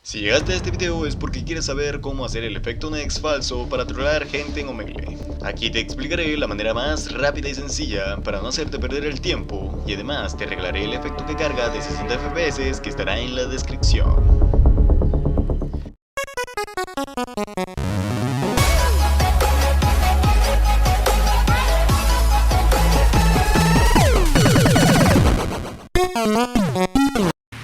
Si llegaste a este video es porque quieres saber cómo hacer el efecto Next falso para trolear gente en Omegle. Aquí te explicaré la manera más rápida y sencilla para no hacerte perder el tiempo, y además te regalaré el efecto que carga de 60 FPS que estará en la descripción.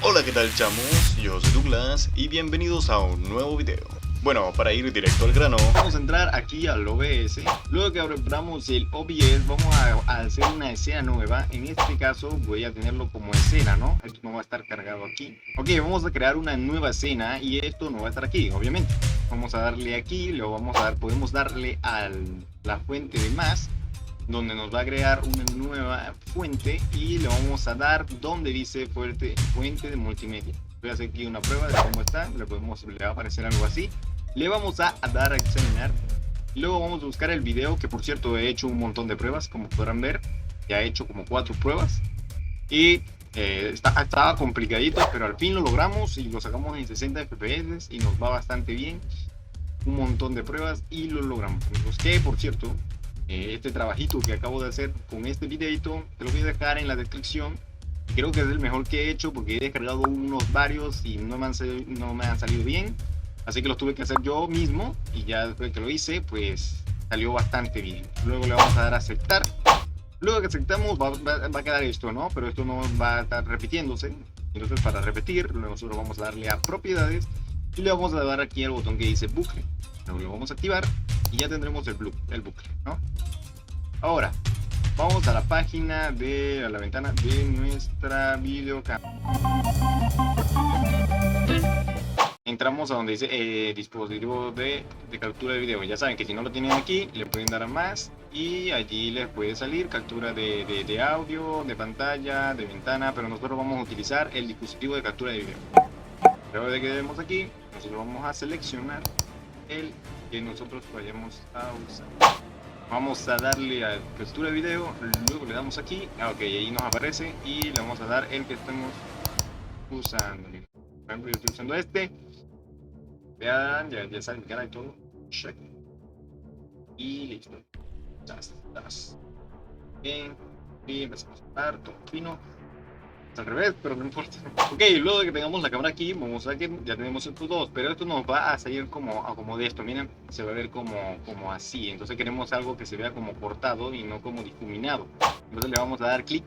Hola, ¿qué tal, chamos? Yo soy Douglas y bienvenidos a un nuevo video. Bueno, para ir directo al grano, vamos a entrar aquí al OBS. Luego que abramos el OBS, vamos a hacer una escena nueva. En este caso voy a tenerlo como escena, ¿no? Esto no va a estar cargado aquí. Ok, vamos a crear una nueva escena y esto no va a estar aquí, obviamente. Vamos a darle aquí, lo vamos a dar, podemos darle a la fuente de más, donde nos va a crear una nueva fuente, y le vamos a dar donde dice fuente de multimedia. Voy a hacer aquí una prueba de cómo está, le va a aparecer algo así. Le vamos a dar a examinar. Luego vamos a buscar el video, que por cierto he hecho un montón de pruebas, como podrán ver. Ya he hecho como 4 pruebas y estaba complicadito, pero al fin lo logramos y lo sacamos en 60 FPS y nos va bastante bien. Un montón de pruebas y lo logramos, amigos. Que por cierto, este trabajito que acabo de hacer con este videito te lo voy a dejar en la descripción. Creo que es el mejor que he hecho porque he descargado unos varios y no me han salido bien, así que los tuve que hacer yo mismo, y ya después que lo hice pues salió bastante bien. Luego le vamos a dar a aceptar. Luego que aceptamos va a quedar esto, ¿no? Pero esto no va a estar repitiéndose. Entonces, para repetir, nosotros vamos a darle a propiedades y le vamos a dar aquí al botón que dice bucle. Luego lo vamos a activar y ya tendremos el bucle, ¿no? Ahora vamos a la página a la ventana de nuestra videocámara. Entramos a donde dice dispositivo de captura de video. Ya saben que si no lo tienen aquí, le pueden dar a más y allí les puede salir captura de audio, de pantalla, de ventana, pero nosotros vamos a utilizar el dispositivo de captura de video. Luego de que demos aquí, nosotros vamos a seleccionar el que nosotros vayamos a usar. Vamos a darle a captura de video, luego le damos aquí, ok, ahí nos aparece, y le vamos a dar el que estamos usando. Por ejemplo, yo estoy usando este. Vean, ya saben que hay todo. Check. Y listo. Ya estás. Bien. Y empezamos a dar todo fino. Es al revés, pero no importa. Ok, luego de que tengamos la cámara aquí, vamos a ver que ya tenemos estos dos, pero esto nos va a salir como de esto. Miren, se va a ver como así. Entonces queremos algo que se vea como cortado y no como difuminado. Entonces le vamos a dar clic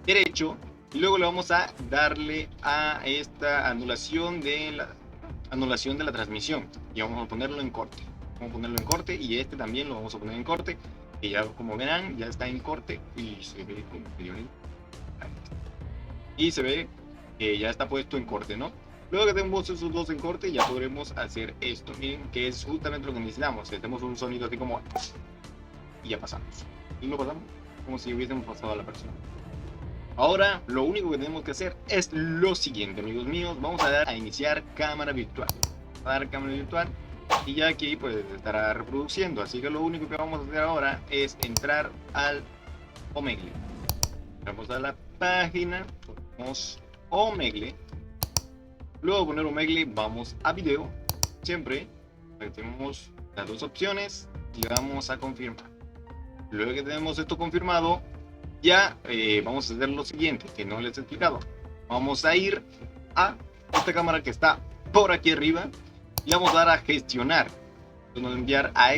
derecho y luego le vamos a darle a esta anulación de la transmisión, y vamos a ponerlo en corte. Vamos a ponerlo en corte, y este también lo vamos a poner en corte, y ya como verán ya está en corte y se ve como y se ve que ya está puesto en corte, ¿no? Luego que tenemos esos dos en corte, ya podremos hacer esto. Miren, que es justamente lo que necesitamos. Tenemos un sonido así como y ya pasamos. Y lo pasamos como si hubiésemos pasado a la persona. Ahora lo único que tenemos que hacer es lo siguiente, amigos míos. Vamos a dar a iniciar cámara virtual. Vamos a dar cámara virtual y ya aquí pues estará reproduciendo. Así que lo único que vamos a hacer ahora es entrar al Omegle. Vamos a la página, ponemos Omegle. Luego de poner Omegle vamos a video. Siempre tenemos las dos opciones y le damos a confirmar. Luego que tenemos esto confirmado, ya vamos a hacer lo siguiente que no les he explicado. Vamos a ir a esta cámara que está por aquí arriba y vamos a dar a gestionar. Vamos a enviar a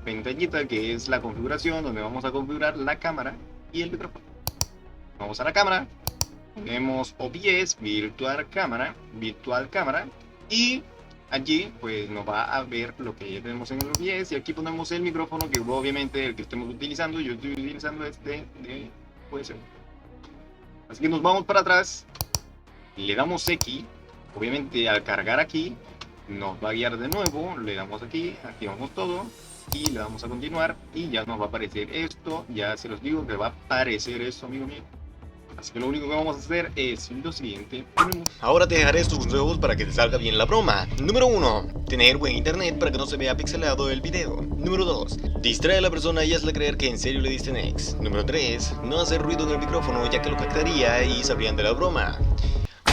pantallita que es la configuración, donde vamos a configurar la cámara y el micrófono. Vamos a la cámara, ponemos OBS, virtual cámara, y allí pues nos va a ver lo que ya tenemos en el OBS, y aquí ponemos el micrófono, que obviamente el que estemos utilizando. Yo estoy utilizando puede ser. Así que nos vamos para atrás, le damos X, obviamente al cargar aquí nos va a guiar de nuevo, le damos aquí, activamos todo y le damos a continuar, y ya nos va a aparecer esto. Ya se los digo que va a aparecer esto, amigo mío. Así que lo único que vamos a hacer es lo siguiente. Ahora te dejaré estos consejos para que te salga bien la broma. Número 1. Tener buen internet para que no se vea pixelado el video. Número 2. Distrae a la persona y hazle creer que en serio le diste next. Número 3. No hacer ruido en el micrófono, ya que lo captaría y sabrían de la broma.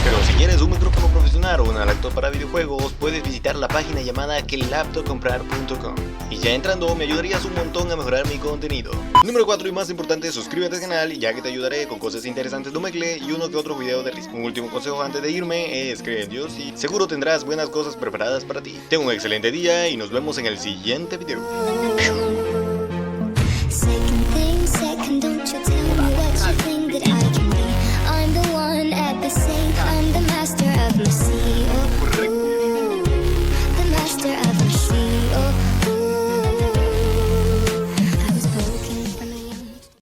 Pero si quieres un micrófono profesional o una laptop para videojuegos, puedes visitar la página llamada quelaptopcomprar.com. Y ya entrando, me ayudarías un montón a mejorar mi contenido. Número 4 y más importante, suscríbete al canal, ya que te ayudaré con cosas interesantes de Omegle y uno que otro video de risa. Un último consejo antes de irme es cree en Dios y seguro tendrás buenas cosas preparadas para ti. Ten un excelente día y nos vemos en el siguiente video. Second, don't you tell me what you think that I can be. I'm the one at the same time.